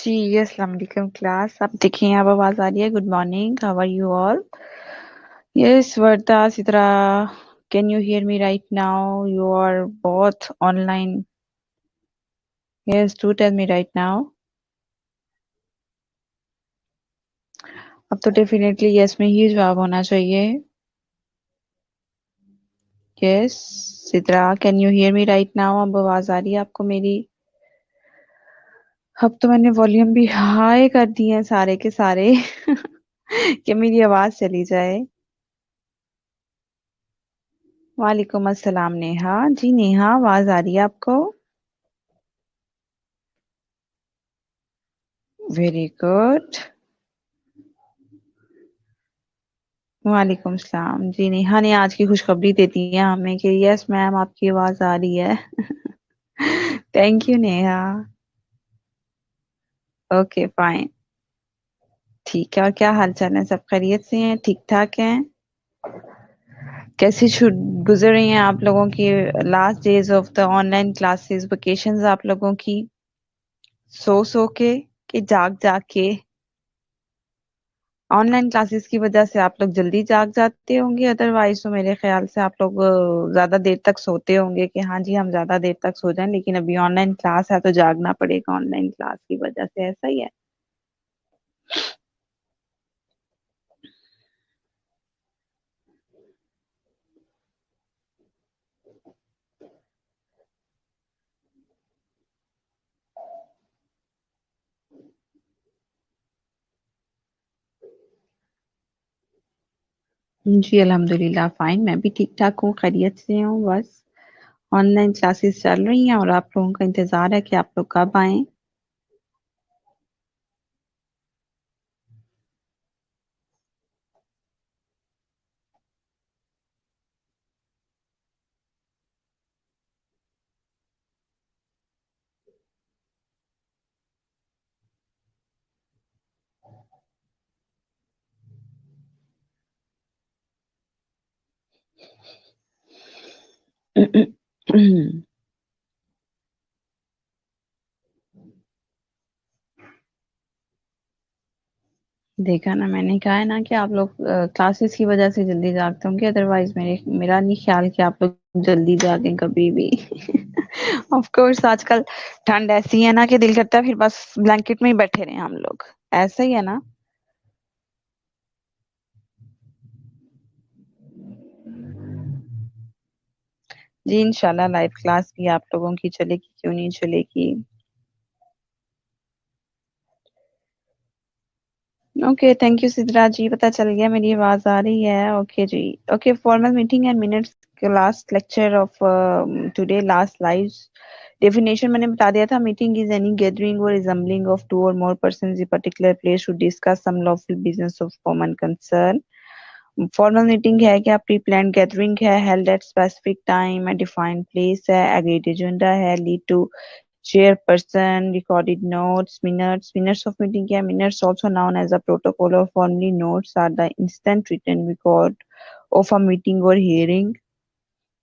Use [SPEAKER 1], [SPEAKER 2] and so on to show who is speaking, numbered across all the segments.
[SPEAKER 1] जी अस्सलाम वालेकुम क्लास। आप देखें अब आवाज आ रही है। Good morning, how are you all? Yes Warda Sidra, can you hear me right now? You are both online? Yes, do tell me right now. अब तो डेफिनेटली यस में ही जवाब होना चाहिए। Yes Sidra, can you hear me right now? अब आवाज आ रही है आपको मेरी? अब तो मैंने वॉल्यूम भी हाई कर दिए हैं सारे के सारे कि मेरी आवाज चली जाए। वालेकुम अस्सलाम नेहा जी। नेहा, आवाज आ रही है आपको? Very good. वालेकुम सलाम जी। नेहा ने आज की खुशखबरी दे दी है हमें कि यस मैम आपकी आवाज आ रही है thank you Neha. Okay fine. ठीक है, और क्या हाल चाल है? सब खैरियत से हैं? ठीक ठाक हैं? कैसी छुट गुजर रही हैं आप लोगों की last days of the online classes, vacations आप लोगों की? सो के कि जाग जाग के? ऑनलाइन क्लासेस की वजह से आप लोग जल्दी जाग जाते होंगे, अदरवाइज तो मेरे ख्याल से आप लोग ज्यादा देर तक सोते होंगे कि हाँ जी हम ज्यादा देर तक सो जाएं, लेकिन अभी ऑनलाइन क्लास है तो जागना पड़ेगा ऑनलाइन क्लास की वजह से, ऐसा ही है? जी अल्हम्दुलिल्लाह फाइन, मैं भी ठीक ठाक हूँ, खैरियत से हूँ। बस ऑनलाइन क्लासेस चल रही हैं और आप लोगों का इंतजार है कि आप लोग कब आए। देखा ना, मैंने कहा है ना कि आप लोग क्लासेस की वजह से जल्दी जागते होंगे, अदरवाइज मेरा नहीं ख्याल कि आप लोग जल्दी जागें कभी भी ऑफ कोर्स आजकल ठंड ऐसी है ना कि दिल करता है फिर बस ब्लैंकेट में ही बैठे रहे हम लोग। ऐसा ही है ना? जी इंशाल्लाह लाइव क्लास भी आप लोगों की चलेगी, क्यों नहीं चलेगी। Okay thank you Sidra ji, पता चल गया मेरी आवाज आ रही है। ओके जी। Okay, formal meeting and minutes के last lecture of today, last live definition मैंने बता दिया था। मीटिंग इज एनी गैदरिंग और assembling of two or more persons in a particular place to discuss some lawful business of common concern। Formal meeting है क्या? Pre plan gathering है, held at specific time at defined place है, agreed agenda है, lead to chairperson, recorded notes, minutes. Minutes of meeting क्या? Minutes also known as a protocol or formally notes are the instant written record of a meeting or hearing।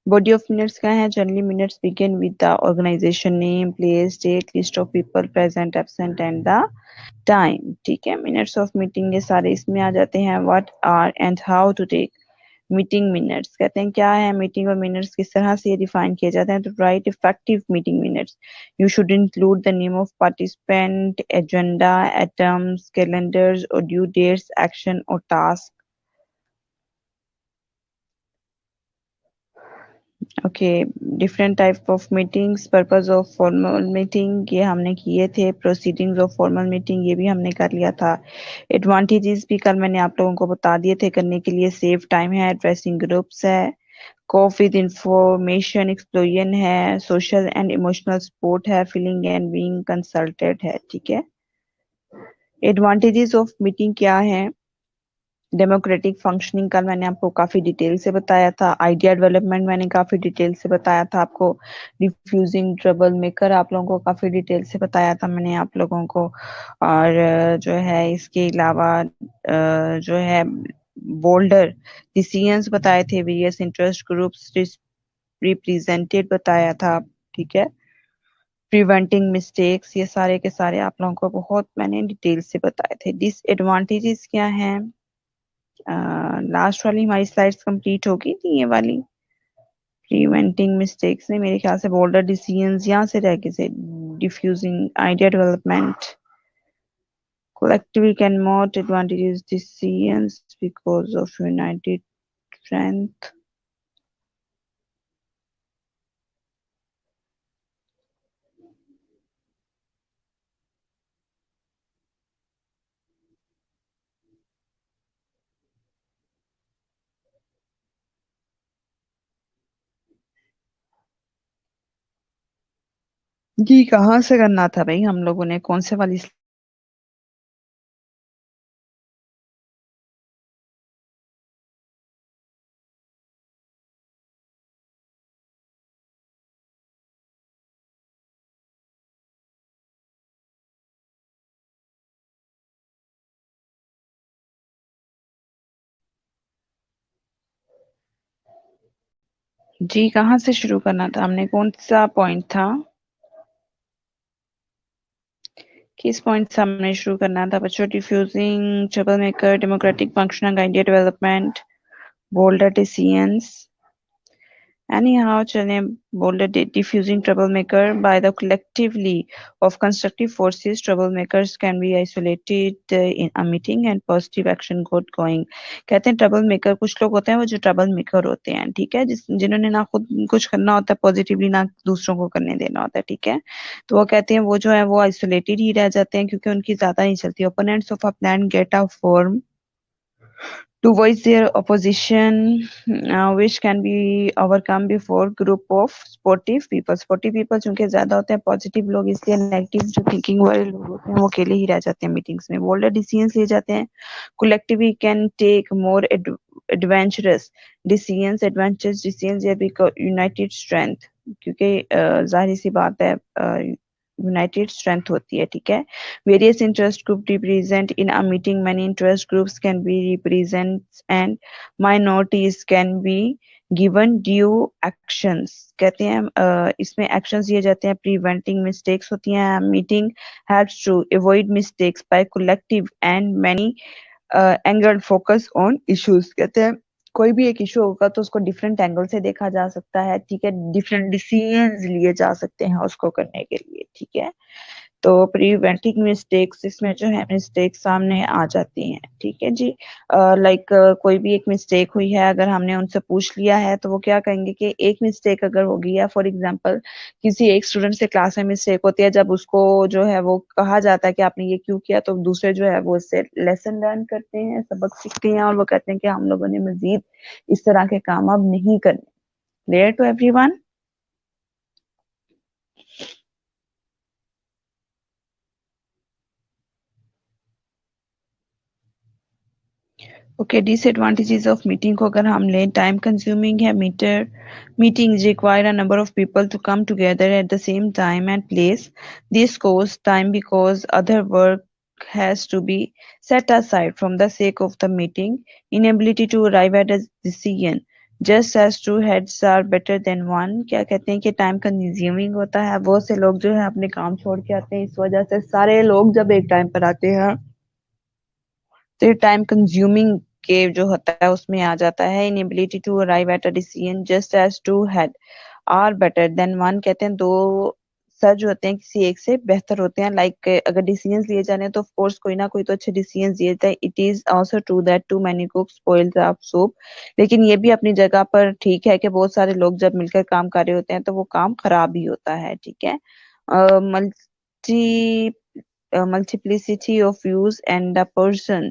[SPEAKER 1] Body of minutes क्या है? Generally minutes begin with the organization name, place, date, list of people present, absent and the time। ठीक है, minutes of meeting ये सारे इसमें आ जाते हैं। What are and how to take meeting minutes कहते हैं क्या है? मीटिंग और मिनट्स किस तरह से ये डिफाइन किए जाते हैं? तो right effective meeting minutes, you should include the name of participant, agenda, atoms, calendars और ड्यू डेट्स, एक्शन और task. Okay, different type of meetings, purpose of formal meeting ये हमने किए थे, प्रोसीडिंग्स ऑफ फॉर्मल मीटिंग ये भी हमने कर लिया था। एडवांटेजेस भी कल मैंने आप लोगों को बता दिए थे करने के लिए। सेव टाइम है, एड्रेसिंग ग्रुप्स है, कोप विद इंफॉर्मेशन एक्सप्लोजन है, सोशल एंड इमोशनल सपोर्ट है, फीलिंग एंड बीइंग कंसल्टेड है। ठीक है, एडवांटेजेस ऑफ मीटिंग क्या है? डेमोक्रेटिक फंक्शनिंग का मैंने आपको काफी डिटेल से बताया था। आइडिया डेवलपमेंट मैंने काफी डिटेल से बताया था आपको। डिफ्यूजिंग ट्रबल मेकर आप लोगों को काफी डिटेल से बताया था मैंने आप लोगों को। और जो है इसके अलावा जो है बोल्डर डिसीजंस बताए थे, वेरियस इंटरेस्ट ग्रुप्स रिप्रेजेंटेड बताया था। ठीक है, प्रिवेंटिंग मिस्टेक्स, ये सारे के सारे आप लोगों को बहुत मैंने डिटेल से बताए थे। डिसएडवांटेजेस क्या हैं? लास्ट वाली हमारी स्लाइड्स कंप्लीट हो गई थी, ये वाली प्रिवेंटिंग मिस्टेक्स ने मेरे ख्याल से बोल्डर डिसीजंस यहाँ से रह गए थे। Diffusing idea development, collectively can moot advantages decisions because of united strength. जी कहाँ से करना था भाई हम लोगों ने, कौन से वाली जी कहाँ से शुरू करना था हमने, कौन सा पॉइंट था, किस पॉइंट से हमने शुरू करना था बच्चों? Diffusing trouble maker, democratic functioning, idea development, bolder decisions. Anyhow, Chane bolded diffusing troublemaker by the collectively of constructive forces. Troublemakers can be isolated in a meeting and positive action got going. कहते हैं trouble maker, कुछ लोग होते हैं वो जो trouble maker होते हैं, ठीक है, जिन्होंने ना खुद कुछ करना होता है पॉजिटिवली, ना दूसरों को करने देना होता है, ठीक है। तो वो कहते हैं वो जो है वो आइसोलेटेड ही रह जाते हैं क्योंकि उनकी ज्यादा नहीं चलती। Opponents of a plan get a form to voice their opposition, which can be overcome before group of sportive people. Sportive people चूंकि ज्यादा होते हैं पॉजिटिव लोग, इसलिए नेगेटिव जो थिंकिंग वाले लोग होते हैं वो अकेले ही रह जाते हैं मीटिंग्स में। बोल्डर डिसीजंस ले जाते हैं, collectively can take more adventurous decisions, adventurous decisions या because united strength, क्योंकि जाहिर सी बात है यूनाइटेड स्ट्रेंथ होती है, ठीक है। Various interest group represent in a meeting. Many interest groups can be represented and minorities can be given due actions. कहते हैं इसमें actions दिए जाते हैं, preventing mistakes होती हैं। Meeting helps to avoid mistakes by collective and many angled focus on issues. कहते हैं कोई भी एक इशू होगा तो उसको डिफरेंट एंगल से देखा जा सकता है, ठीक है, डिफरेंट डिसीजंस लिए जा सकते हैं उसको करने के लिए, ठीक है। तो प्रिवेंटिंग मिस्टेक्स, इसमें जो है मिस्टेक सामने आ जाती हैं, ठीक है जी। लाइक कोई भी एक मिस्टेक हुई है, अगर हमने उनसे पूछ लिया है तो वो क्या कहेंगे कि एक मिस्टेक अगर हो गई है, फॉर एग्जांपल किसी एक स्टूडेंट से क्लास में मिस्टेक होती है, जब उसको जो है वो कहा जाता है कि आपने ये क्यों किया, तो दूसरे जो है वो इससे लेसन लर्न करते हैं, सबक सीखते हैं और वो कहते हैं कि हम लोगों ने मजीद इस तरह के काम अब नहीं करने। Clear to everyone? Okay, disadvantages of meeting को अगर हम लें, टाइम कंज्यूमिंग है, meetings require a number of people to come together at the same time and place. This costs time because other work has to be set aside from the sake of the meeting. Inability to arrive at a decision just as two heads are better than one. क्या कहते हैं कि time consuming होता है, बहुत से लोग जो है अपने काम छोड़ के आते हैं, इस वजह से सारे लोग जब एक टाइम पर आते हैं तो ये टाइम कंज्यूमिंग के जो होता है उसमें आ जाता है। Inability to arrive at a decision just as two head are better than one. कहते हैं दो सर जो होते हैं किसी एक से बेहतर होते हैं। लाइक अगर डिसीजंस लिए जाने तो ऑफ कोर्स कोई ना कोई तो अच्छे डिसीजंस दिए जाते हैं। It is also true that too many cooks spoil the soup. लेकिन ये भी अपनी जगह पर ठीक है कि बहुत सारे लोग जब मिलकर काम कर रहे होते हैं तो वो काम खराब ही होता है, ठीक है। Multi multiplicity of views and the person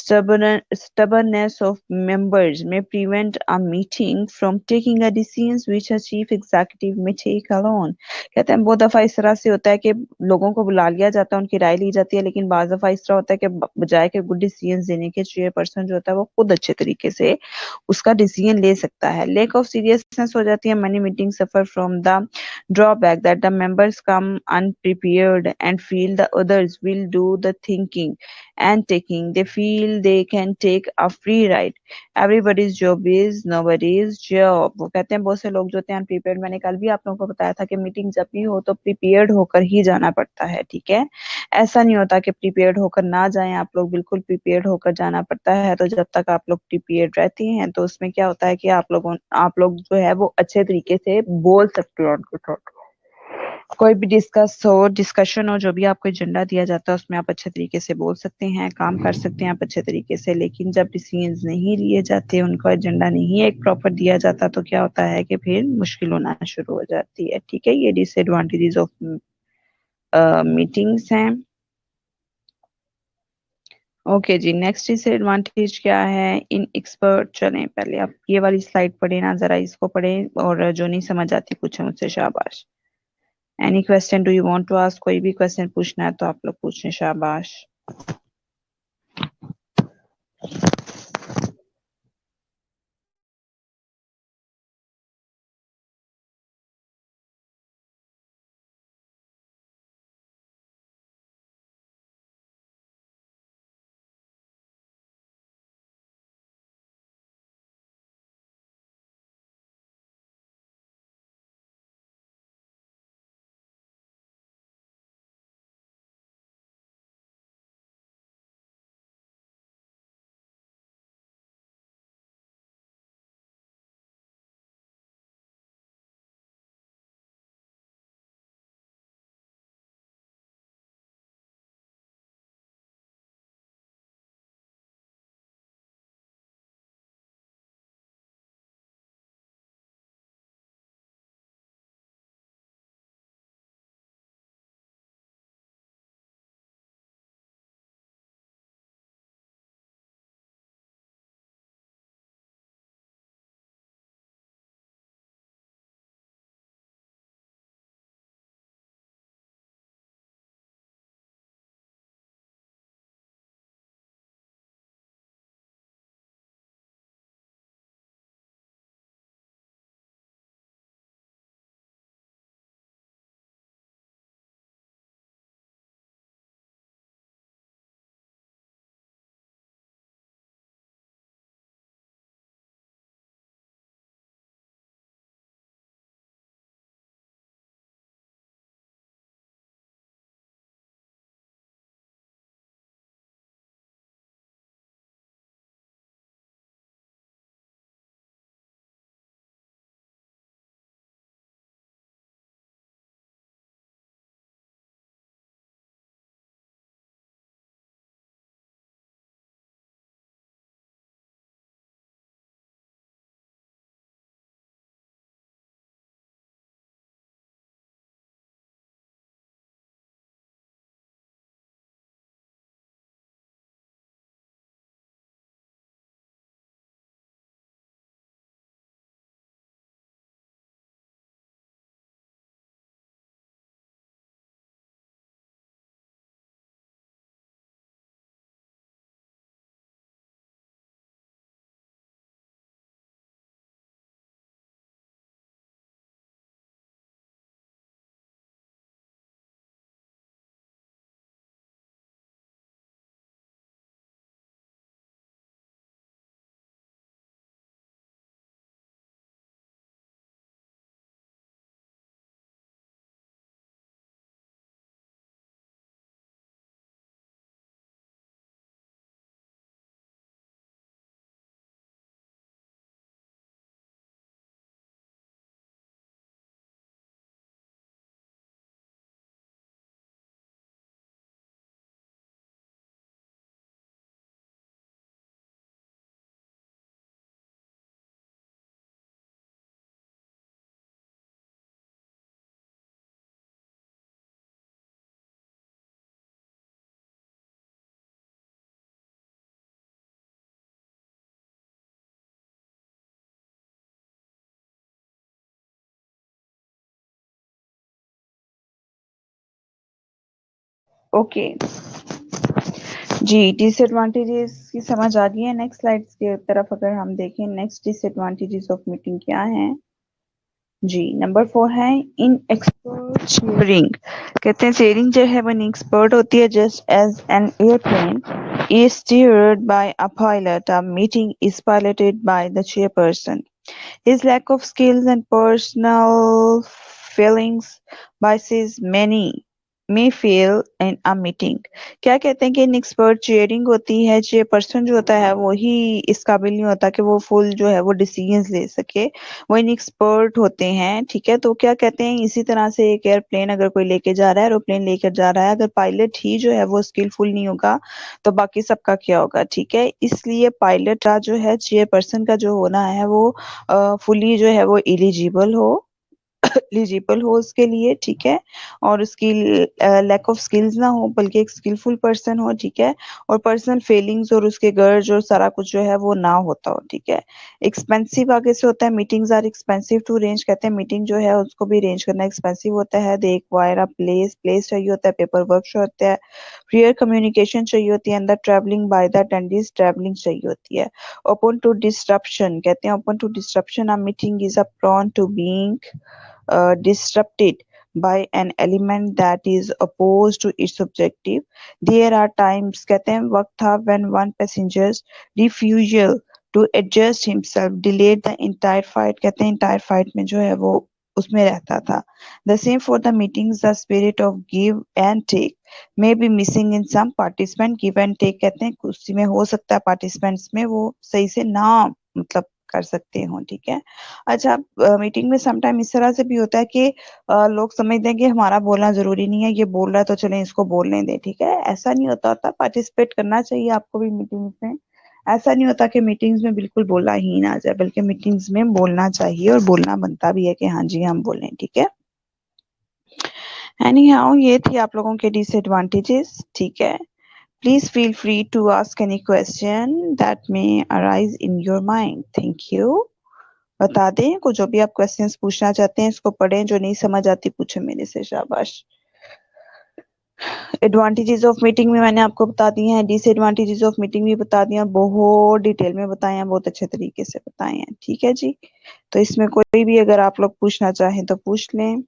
[SPEAKER 1] stubbornness of members may prevent a meeting from taking a decisions which a chief executive may take alone। कहते हैं बहुत दफा इस तरह से होता है कि लोगों को बुला लिया जाता है, उनकी राय ली जाती है, लेकिन बाज दफा इस तरह होता है कि बजाय के गुड डिसीजन देने के चेयरपर्सन जो होता है वो खुद अच्छे तरीके से उसका डिसीजन ले सकता है। लेक ऑफ सीरियसनेस हो जाती है। Money meeting suffer from the drawback that the members come unprepared and feel the others will do the thinking and taking. They feel feel they can take a free ride. Everybody's job is nobody's job. वो कहते हैं बहुत से लोग जो होते हैं अनप्रिपेयर्ड, मैंने कल भी आप लोगों को बताया था कि मीटिंग जब भी हो तो प्रिपेयर्ड होकर ही जाना पड़ता है, ठीक है। ऐसा नहीं होता कि प्रिपेयर्ड होकर ना जाएं आप लोग, बिल्कुल प्रिपेयर्ड होकर जाना पड़ता है। तो जब तक आप लोग प्रिपेयर्ड रहती हैं तो उसमें क्या होता है कि आप लोग जो है वो अच्छे तरीके से बोल सकते हो उनके साथ। कोई भी डिस्कशन हो, जो भी आपको एजेंडा दिया जाता है उसमें आप अच्छे तरीके से बोल सकते हैं, काम कर सकते हैं आप अच्छे तरीके से। लेकिन जब डिसीजंस नहीं लिए जाते, उनको एजेंडा नहीं एक प्रॉपर दिया जाता, तो क्या होता है कि फिर मुश्किल होना शुरू हो जाती है, ठीक है। ये डिसएडवांटेजेस ऑफ मीटिंग्स हैं। ओके जी, नेक्स्ट डिसएडवांटेज क्या है इन एक्सपर्ट। चलें पहले आप ये वाली स्लाइड पढ़े ना, जरा इसको पढ़ें, और जो नहीं समझ आती पूछे मुझसे, शाबाश। Any question do you want to ask, कोई भी क्वेश्चन पूछना है तो आप लोग पूछें, शाबाश। ओके जी, डिसएडवांटेजेस की समझ आ गई है। नेक्स्ट स्लाइड्स की तरफ अगर हम देखें, नेक्स्ट डिसएडवांटेजेस ऑफ मीटिंग क्या है जी। नंबर 4 है इन एक्सपर्ट शेयरिंग। कहते हैं चेयरिंग जो है वो एक्सपर्ट होती है just as an airplane is steered by a pilot. A meeting is piloted by the chairperson. His lack of skills and personal feelings biases many may fail in a meeting. क्या कहते हैं कि इन expert chairing होती है, chairperson जो होता है वो ही इस काबिल नहीं होता कि वो फुल जो है वो डिसीजंस ले सके, वो इन एक्सपर्ट होते हैं। ठीक है, तो क्या कहते हैं इसी तरह से एक एयरप्लेन अगर कोई लेके जा रहा है, एरोप्लेन लेकर जा रहा है, अगर पायलट ही जो है वो स्किलफुल नहीं होगा तो बाकी सबका क्या होगा। ठीक है, इसलिए पायलट का जो है चेयरपर्सन का जो होना है वो फुली जो है वो एलिजिबल हो एलिजिबल हो उसके लिए। ठीक है, और उसकी लैक ऑफ स्किल्स ना हो बल्कि एक स्किलफुल पर्सन हो। ठीक है, और पर्सनल फीलिंग्स और उसके गर्ज और सारा कुछ जो है वो ना होता हो। ठीक है, एक्सपेंसिव आगे से होता है, meetings are expensive to arrange. कहते हैं मीटिंग जो है उसको भी अरेंज करना एक्सपेंसिव होता है। They require a place, place चाहिए होता है, पेपर वर्क चाहिए होता है, क्लियर कम्युनिकेशन चाहिए होती है, and the travelling by the attendance travelling चाहिए होती है। ओपन टू डिस्ट्रप्शन, कहते हैं open to disruption, a meeting is a prone to being disrupted by an element that is opposed to its objective. There are times, कहते हैं वक्त था, when one passenger's refusal to adjust himself delayed the entire fight। कहते हैं entire fight में जो है वो उसमें रहता था। The same for the meetings, the spirit of give and take may be missing in some participant। give and take कहते हैं उसी में हो सकता है participants में वो सही से ना मतलब कर सकते हो। ठीक है, अच्छा मीटिंग में सम टाइम इस तरह से भी होता है कि लोग समझते हैं कि हमारा बोलना जरूरी नहीं है, ये बोल रहा है तो चलें इसको बोलने दें। ठीक है, ऐसा नहीं होता पार्टिसिपेट करना चाहिए आपको भी मीटिंग्स में। ऐसा नहीं होता कि मीटिंग्स में बिल्कुल बोला ही ना जाए, बल्कि मीटिंग्स में बोलना चाहिए और बोलना बनता भी है कि हाँ जी हम बोलें। ठीक है, एनी हाउ ये थी आप लोगों के डिसएडवांटेजेस। ठीक है, please feel free to ask any question that may arise in your mind. Thank you. बता दें को जो भी आप क्वेश्चंस पूछना चाहते हैं इसको पढ़ें, जो नहीं समझ आती पूछे मेरे से, शाबाश। एडवांटेजेस ऑफ मीटिंग में मैंने आपको बता दिए हैं, डिसएडवांटेजेस ऑफ मीटिंग भी बता दिया, बहुत डिटेल में बताए हैं, बहुत अच्छे तरीके से बताए हैं। ठीक है जी, तो इसमें कोई भी अगर आप लोग पूछना चाहें तो पूछ लें।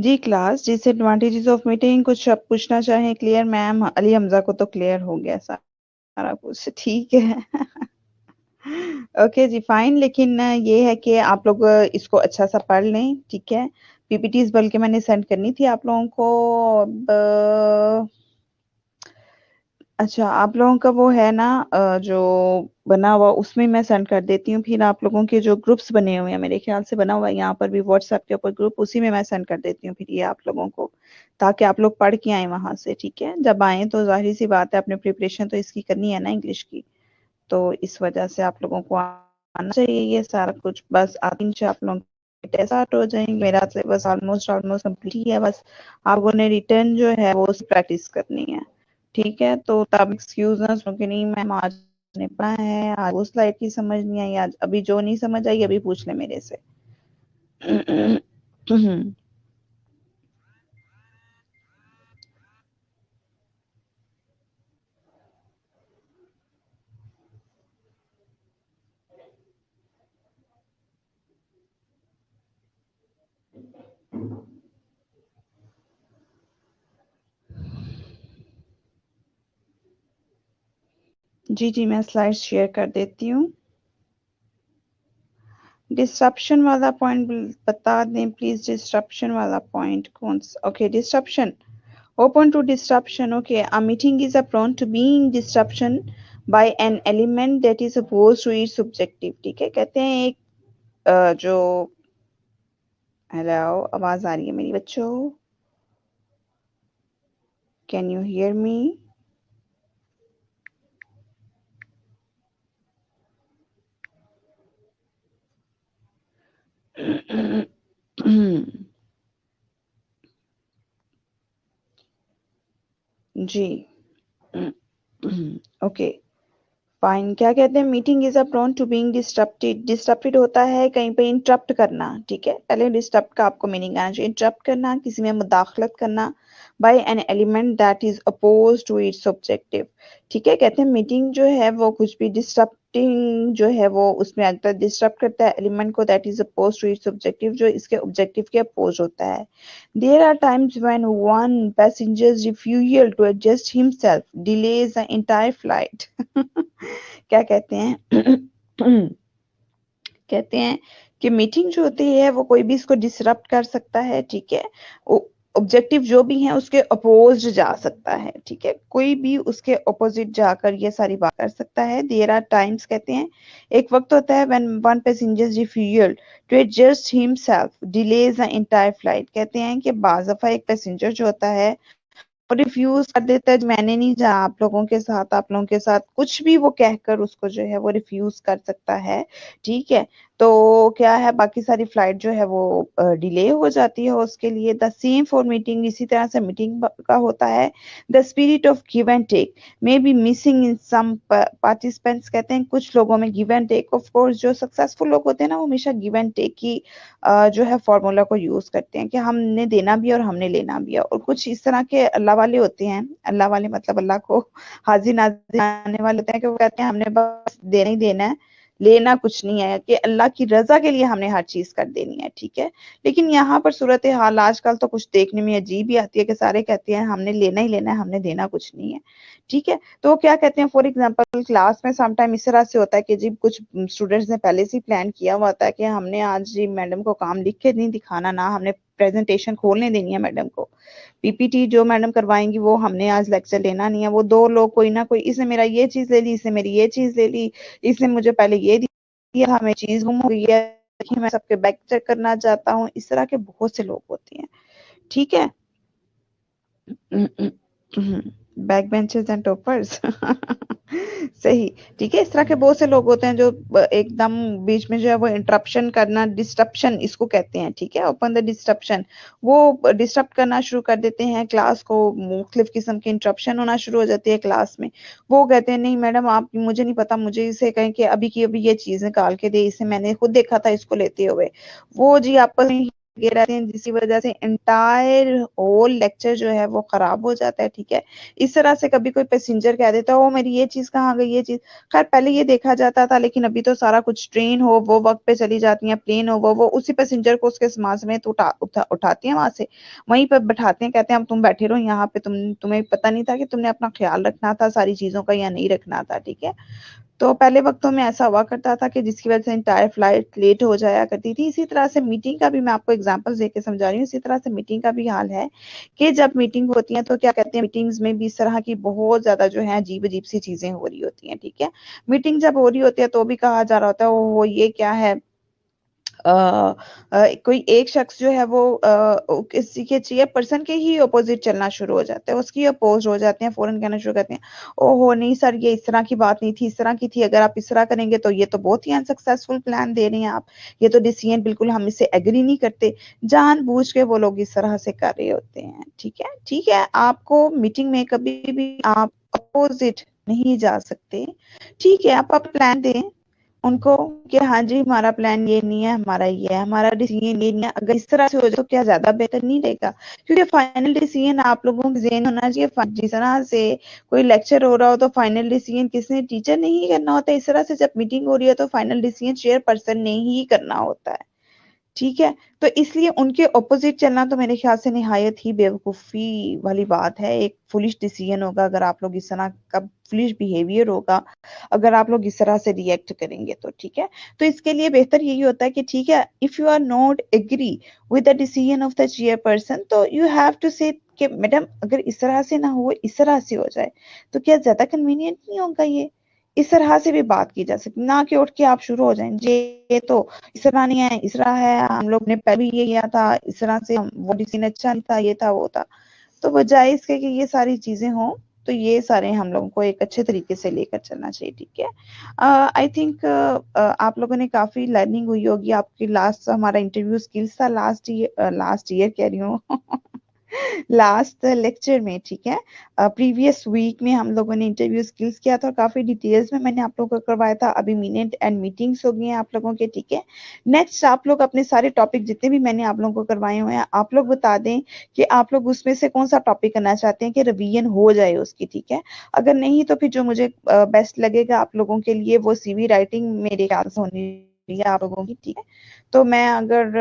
[SPEAKER 1] जी क्लास, डिसएडवांटेजेस ऑफ मीटिंग कुछ आप पूछना चाहें? Clear ma'am? अली हमजा को तो क्लियर हो गया सारा कुछ, ठीक है। ओके जी फाइन, लेकिन ये है कि आप लोग इसको अच्छा सा पढ़ लें, ठीक है। पीपीटीज बल्कि मैंने सेंड करनी थी आप लोगों को। अब अच्छा, आप लोगों का वो है ना जो बना हुआ, उसमें मैं सेंड कर देती हूँ। फिर आप लोगों के जो ग्रुप्स बने हुए हैं, मेरे ख्याल से बना हुआ है यहाँ पर भी व्हाट्सएप के ऊपर ग्रुप, उसी में मैं सेंड कर देती हूँ फिर ये आप लोगों को, ताकि आप लोग पढ़ के आए वहां से, ठीक है। जब आए तो जाहिर सी बात है, अपने प्रिपरेशन तो इसकी करनी है ना, इंग्लिश की। तो इस वजह से आप लोगों को आना चाहिए ये सारा कुछ। बस आगे से आप लोग टेस्ट स्टार्ट हो जाएंगे। मेरा सिलेबस ऑलमोस्ट ऑलमोस्ट कंप्लीट ही है, बस आप लोगों ने रिटर्न जो है वो प्रैक्टिस करनी है, ठीक है। तो तब एक्सक्यूज ना सुनो कि नहीं मैम आज नहीं पढ़ा है, आज वो स्लाइड की समझ नहीं आई, आज अभी जो नहीं समझ आई अभी पूछ ले मेरे से। जी जी, मैं स्लाइड शेयर कर देती हूँ। डिस्ट्रप्शन वाला पॉइंट बता दें प्लीज, डिस्ट्रप्शन वाला पॉइंट कौन सा? Okay, disruption, open to disruption. Okay, a meeting is a prone to being disruption by an element that is opposed to its objective. ठीक है, कहते हैं एक जो, हेलो, आवाज आ रही है मेरी बच्चों? Can you hear me? जी। ओके फाइन, क्या कहते हैं? Meeting is a prone to being disrupted. Disrupted होता है कहीं पे इंटरप्ट करना, ठीक है। पहले डिस्टर्ब का आपको मीनिंग आना चाहिए। इंटरप्ट करना, किसी में मुदाखलत करना, by an element that is oppose to its objective, ठीक है। कहते हैं मीटिंग जो है वो कुछ भी डिस्टर्बिंग जो है वो उसमें आता है, डिस्टर्ब करता है एलिमेंट को that is oppose to its objective, जो इसके ऑब्जेक्टिव के अपोज होता है। There are times when one passenger's refusal to adjust himself delays the entire flight. क्या कहते हैं? कहते हैं कि मीटिंग जो होती है वो कोई भी इसको डिसरप्ट कर सकता है, ठीक है। ऑब्जेक्टिव जो भी है उसके अपोज जा सकता है, ठीक है। कोई भी उसके अपोजिट जाकर ये सारी बात कर सकता है। देयर आर टाइम्स, कहते हैं एक वक्त होता है when one passenger refuel to adjust himself delays the entire flight. कहते हैं कि बाज़ दफा एक पैसेंजर जो होता है वो रिफ्यूज कर देता है, मैंने नहीं जा आप लोगों के साथ, आप लोगों के साथ कुछ भी वो कहकर उसको जो है वो रिफ्यूज कर सकता है, ठीक है। तो क्या है, बाकी सारी फ्लाइट जो है वो डिले हो जाती है उसके लिए। द सेम फॉर मीटिंग, इसी तरह से मीटिंग का होता है। The spirit of give and take may be missing in some participants. कहते हैं कुछ लोगों में give and take, of course जो सक्सेसफुल लोग होते हैं ना वो हमेशा गिव एंड टेक की जो है फॉर्मूला को यूज करते हैं कि हमने देना भी और हमने लेना भी है। और कुछ इस तरह के अल्लाह वाले होते हैं, अल्लाह वाले मतलब अल्लाह को हाजिर नाजिर आने वाले होते हैं कि वो कहते हैं हमने बस देना ही देना है, लेना कुछ नहीं है, कि अल्लाह की रजा के लिए हमने हर चीज कर देनी है, ठीक है। लेकिन यहाँ पर सूरत हाल आजकल तो कुछ देखने में अजीब ही आती है कि सारे कहते हैं हमने लेना ही लेना है, हमने देना कुछ नहीं है, ठीक है। तो वो क्या कहते हैं, फॉर एग्जाम्पल क्लास में समटाइम इस तरह से होता है कि जी कुछ स्टूडेंट्स ने पहले से ही प्लान किया हुआ होता है कि हमने आज जी मैडम को काम लिख के नहीं दिखाना, ना हमने प्रेजेंटेशन खोलने देनी है मैडम को, पीपीटी जो मैडम करवाएंगी वो हमने आज लेक्चर लेना नहीं है। वो दो लोग कोई ना कोई, इसने मेरा ये चीज ले ली, इसने मेरी ये चीज ले ली, इसने मुझे पहले ये दिया, हमें चीज गुम हो गई है, देखिए मैं सबके बैक चेक करना चाहता हूँ। इस तरह के बहुत से लोग होते हैं, ठीक है। Back benchers and toppers. सही, ठीक है। इस तरह के बहुत से लोग होते हैं जो एकदम बीच में जो है वो इंटरप्शन करना, डिस्टरप्शन इसको कहते हैं, ठीक है। ओपन द डिस्टरप्शन, वो डिस्टर्ब करना शुरू कर देते हैं क्लास को, मुख्तलिफ किस्म की इंटरप्शन होना शुरू हो जाती है क्लास में। वो कहते हैं नहीं मैडम आप, मुझे नहीं पता, मुझे इसे कहें कि अभी की अभी ये चीज निकाल के दे, इसे मैंने खुद देखा था इसको लेते हुए। वो जी आपस में लगे रहते हैं, जिसकी वजह से एंटायर होल लेक्चर जो है वो खराब हो जाता है। ठीक है, इस तरह से कभी कोई पैसेंजर कह देता है ओ मेरी ये चीज कहाँ गई, ये चीज। खैर पहले ये देखा जाता था, लेकिन अभी तो सारा कुछ ट्रेन हो वो वक्त पे चली जाती है, प्लेन हो वो उसी पैसेंजर को उसके सामान समेत उठाती है, वहां से वहीं पर बैठाते हैं, कहते हैं अब तुम बैठे रहो यहाँ पे, तुम्हें पता नहीं था कि तुमने अपना ख्याल रखना था सारी चीजों का या नहीं रखना था। ठीक है, तो पहले वक्तों में ऐसा हुआ करता था कि जिसकी वजह से एंटायर फ्लाइट लेट हो जाया करती थी। इसी तरह से मीटिंग का भी मैं आपको एग्जांपल देके समझा रही हूँ, इसी तरह से मीटिंग का भी हाल है कि जब मीटिंग होती है तो क्या कहते हैं, मीटिंग्स में भी इस तरह की बहुत ज्यादा जो है अजीब अजीब सी चीजें हो रही होती हैं। ठीक है, मीटिंग जब हो रही होती है तो भी कहा जा रहा होता है वो ये क्या है, अ, कोई एक शख्स जो है वो किसी के चेयरपर्सन के ही अपोजिट चलना शुरू हो जाता है, उसकी अपोज हो जाते हैं, फौरन कहना शुरू करते हैं ओहो नहीं सर ये इस तरह की बात नहीं थी, इस तरह की थी, अगर आप इस तरह करेंगे तो ये तो बहुत ही अनसक्सेसफुल प्लान दे रहे हैं आप, ये तो डिसीजन बिल्कुल हम इससे एग्री नहीं करते। जानबूझ के वो लोग इस तरह से कर रहे होते हैं। ठीक है, ठीक है, आपको मीटिंग में कभी भी आप अपोजिट नहीं जा सकते। ठीक है, आप प्लान दें उनको कि हाँ जी हमारा प्लान ये नहीं है, हमारा ये है, हमारा डिसीजन ये नहीं है, अगर इस तरह से हो जाए तो क्या ज्यादा बेहतर नहीं रहेगा? क्योंकि फाइनल डिसीजन आप लोगों के ज़हन होना चाहिए। जिस तरह से कोई लेक्चर हो रहा हो तो फाइनल डिसीजन किसने, टीचर ने ही करना होता है। इस तरह से जब मीटिंग हो रही है तो फाइनल डिसीजन चेयरपर्सन ने ही करना होता है। ठीक है, तो इसलिए उनके ऑपोजिट चलना तो मेरे ख्याल से निहायत ही बेवकूफ़ी वाली बात है, एक फुलिश डिसीजन होगा अगर आप लोग इस तरह का फुलिश बिहेवियर होगा, अगर आप लोग इस तरह से रिएक्ट करेंगे तो। ठीक है, तो इसके लिए बेहतर यही होता है कि ठीक है, if you are not agree with the decision of the chairperson तो यू हैव टू से कि मैडम अगर इस तरह से ना हो, इस तरह से हो जाए, तो क्या ज़्यादा कन्वीनियंट नहीं होगा ये? इस तरह से भी बात की जा सकती, ना कि उठ के आप शुरू हो जाएँ, ये तो इस तरह नहीं है, इस तरह है, हम लोग ने पहले भी ये किया था, इस तरह से हम वो डिसीजन अच्छा नहीं था, ये था, वो था। तो बजाय इसके कि ये सारी चीज़ें हों, तो ये सारे हम लोगों को एक अच्छे तरीके से लेकर चलना चाहिए। ठीक है? आई थिंक आप लोगों ने काफ़ी लर्निंग हुई होगी, आपकी लास्ट हमारा इंटरव्यू स्किल्स था लास्ट ईयर कह रही हूँ लास्ट लेक्चर में। ठीक है, प्रीवियस वीक में हम लोगों ने इंटरव्यू स्किल्स किया था और काफी डिटेल्स में मैंने आप लोगों को करवाया था। अभी मिनट एंड मीटिंग्स हो गई हैं आप लोगों के। ठीक है, नेक्स्ट आप लोग अपने सारे टॉपिक जितने भी मैंने आप लोगों को करवाए हुए हैं, आप लोग बता दें कि आप लोग उसमें से कौन सा टॉपिक करना चाहते हैं कि रिवीजन हो जाए उसकी। ठीक है, अगर नहीं तो फिर जो मुझे बेस्ट लगेगा आप लोगों के लिए वो सीवी राइटिंग मेरे ख्याल से होनी है आप लोगों की। ठीक है, तो मैं अगर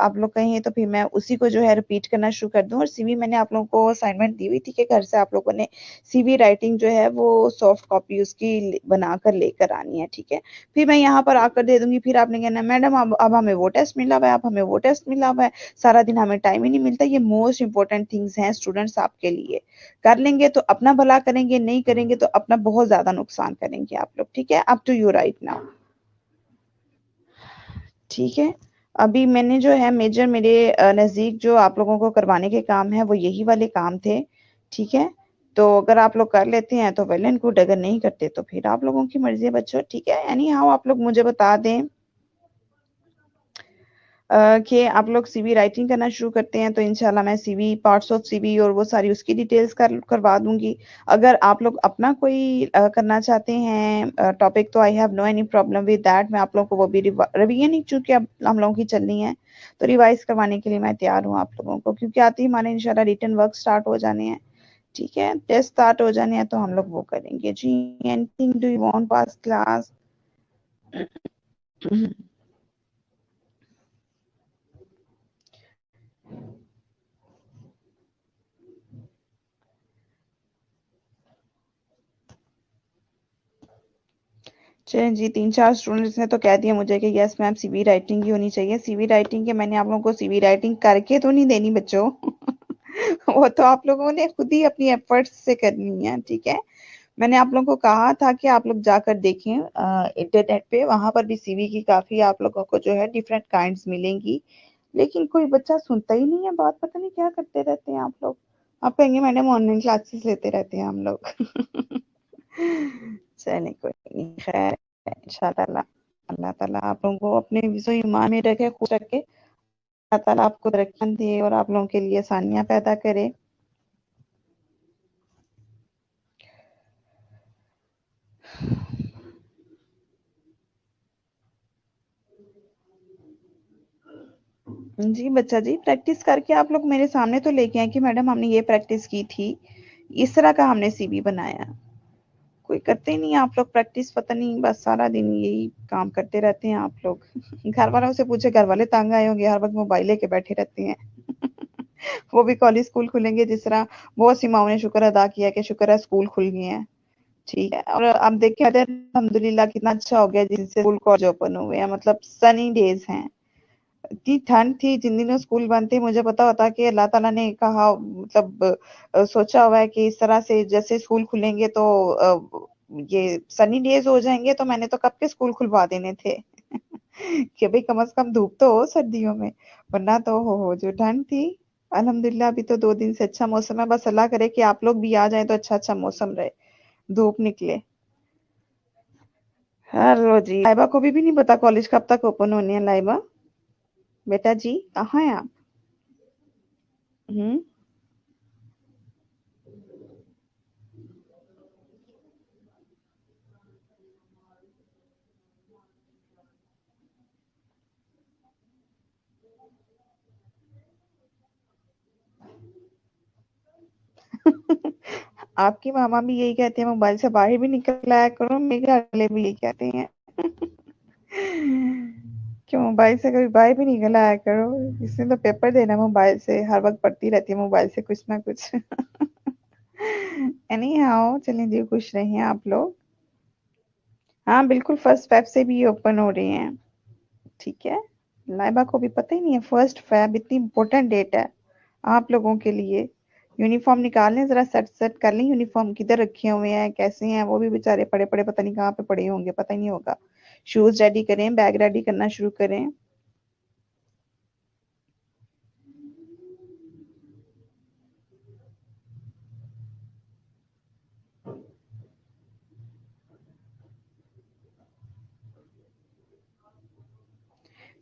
[SPEAKER 1] आप लोग कहें तो फिर मैं उसी को जो है रिपीट करना शुरू कर दूं। और सीवी मैंने आप लोगों को असाइनमेंट दी हुई थी कि घर से आप लोगों ने सीवी राइटिंग जो है वो सॉफ्ट कॉपी उसकी बनाकर लेकर आनी है। ठीक है, फिर मैं यहाँ पर आकर दे दूंगी, फिर आपने कहना मैडम अब हमें वो टेस्ट मिला हुआ है, अब हमें वो टेस्ट मिला हुआ है, सारा दिन हमें टाइम ही नहीं मिलता। ये मोस्ट इंपॉर्टेंट थिंग्स हैं स्टूडेंट्स आपके लिए। कर लेंगे तो अपना भला करेंगे, नहीं करेंगे तो अपना बहुत ज्यादा नुकसान करेंगे आप लोग। ठीक है, up to you right now. ठीक है, अभी मैंने जो है मेजर मेरे नज़दीक जो आप लोगों को करवाने के काम है वो यही वाले काम थे। ठीक है, तो अगर आप लोग कर लेते हैं तो वेल एंड गुड, अगर नहीं करते तो फिर आप लोगों की मर्जी है बच्चों। ठीक है, एनी हाउ आप लोग मुझे बता दें कि आप लोग सीवी राइटिंग करना शुरू करते हैं तो इंशाल्लाह मैं सीवी पार्ट्स ऑफ सीवी और वो सारी उसकी डिटेल्स करवा दूंगी। अगर आप लोग अपना कोई करना चाहते हैं टॉपिक तो I have no any problem with that. मैं आप लोगों को वो भी रिवीजन ही चूंकि अब हम लोगों की चलनी है तो रिवाइज करवाने के लिए मैं तैयार हूँ आप लोगों को, क्योंकि आते ही हमारे इंशाल्लाह रिटन वर्क स्टार्ट हो जाने हैं। ठीक है, टेस्ट स्टार्ट हो जाने हैं तो हम लोग वो करेंगे जी। Anything do you want pass class? चलें जी, 3-4 स्टूडेंट्स ने तो कह दिया मुझे कि यस मैम सीवी राइटिंग ही होनी चाहिए। सीवी राइटिंग के मैंने आप लोगों को सीवी राइटिंग करके तो नहीं देनी बच्चों वो तो आप लोगों ने खुद ही अपनी एफर्ट्स से करनी है। ठीक है, मैंने आप लोगों को कहा था कि आप लोग जाकर देखें इंटरनेट पे, वहां पर भी सीवी की काफी आप लोगों को जो है डिफरेंट काइंड्स मिलेंगी। लेकिन कोई बच्चा सुनता ही नहीं है बात, पता नहीं क्या करते रहते हैं आप लोग। आप कहेंगे मैडम ऑनलाइन क्लासेस लेते रहते हैं हम लोग चलिए कोई नहीं, खैर इंशाल्लाह अल्लाह ताला आप लोगों को अपने विजो ईमान में रखे, खुश रखे। अल्लाह ताला आपको तरक्की दे और आप लोगों के लिए आसानियां पैदा करे। जी बच्चा जी, प्रैक्टिस करके आप लोग मेरे सामने तो लेके आए कि मैडम हमने ये प्रैक्टिस की थी, इस तरह का हमने सीवी बनाया। कोई करते ही नहीं आप लोग प्रैक्टिस, पता नहीं बस सारा दिन यही काम करते रहते हैं आप लोग। घर वालों से पूछे, घर वाले तंग आए होंगे, हर वक्त मोबाइल लेके बैठे रहते हैं। वो भी कॉलेज स्कूल खुलेंगे जिस तरह बहुत सी माओ ने शुक्र अदा किया कि शुक्र है स्कूल खुल गए हैं। ठीक है, और अब देखें अल्हम्दुलिल्लाह कितना अच्छा हो गया जिनसे स्कूल कॉलेज ओपन हुए हैं, मतलब सनी डेज हैं। इतनी ठंड थी जिन दिनों स्कूल बंद थे, मुझे पता होता कि अल्लाह ताला ने कहा, मतलब सोचा हुआ है कि इस तरह से जैसे स्कूल खुलेंगे तो ये सनी डेज हो जाएंगे, तो मैंने तो कब के स्कूल खुलवा देने थे। कि भाई कम से कम धूप तो हो सर्दियों में, वरना तो हो जो ठंड थी। अल्हम्दुलिल्लाह अभी तो 2 दिन से अच्छा मौसम है, बस अल्लाह करे कि आप लोग भी आ जाएं तो अच्छा अच्छा मौसम रहे, धूप निकले। हेलो जी, लाइबा को भी नहीं पता कॉलेज कब तक ओपन होने है। लाइबा बेटा जी, कहाँ है आप? हम्म। आपकी मामा भी यही कहते हैं, मोबाइल से बाहर भी निकल आया करो, मेरे घर वाले भी यही कहते हैं। कि मोबाइल से कभी बाहर भी निकल आया करो, इसने तो पेपर देना मोबाइल से, हर वक्त पढ़ती रहती है मोबाइल से कुछ ना कुछ। एनी हाउ, चलिए जी, खुश रहिए आप लोग। हाँ बिल्कुल, फर्स्ट फेब से भी ओपन हो रहे हैं। ठीक है, लाइबा को भी पता ही नहीं है फर्स्ट फेब इतनी इम्पोर्टेंट डेट है आप लोगों के लिए। यूनिफॉर्म निकाल लें, जरा सेट सेट कर लें, यूनिफॉर्म किधर रखे हुए हैं, कैसे हैं, वो भी बेचारे पड़े पड़े पता नहीं कहाँ पे पड़े होंगे, पता ही नहीं होगा। शूज रेडी करें, बैग रेडी करना शुरू करें।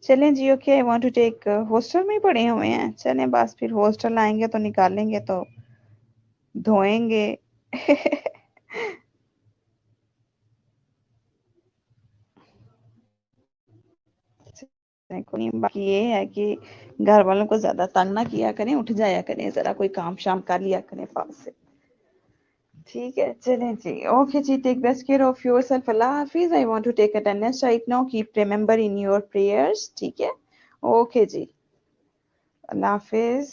[SPEAKER 1] चलें जी, okay, I want to take, hostel में ही पड़े हुए हैं, चलें बस फिर हॉस्टल आएंगे तो निकालेंगे तो धोएंगे। को नहीं, बाकी ये है कि घर वालों को ज्यादा तंग ना किया करें, उठ जाया करें, जरा कोई काम शाम कर लिया करें पास से। ठीक है, चलें जी, ओके जी, take best care of yourself, अल्लाह हाफिज, I want to take attendance right now, keep remember in your prayers, ठीक है। ओके जी, अल्लाह हाफिज।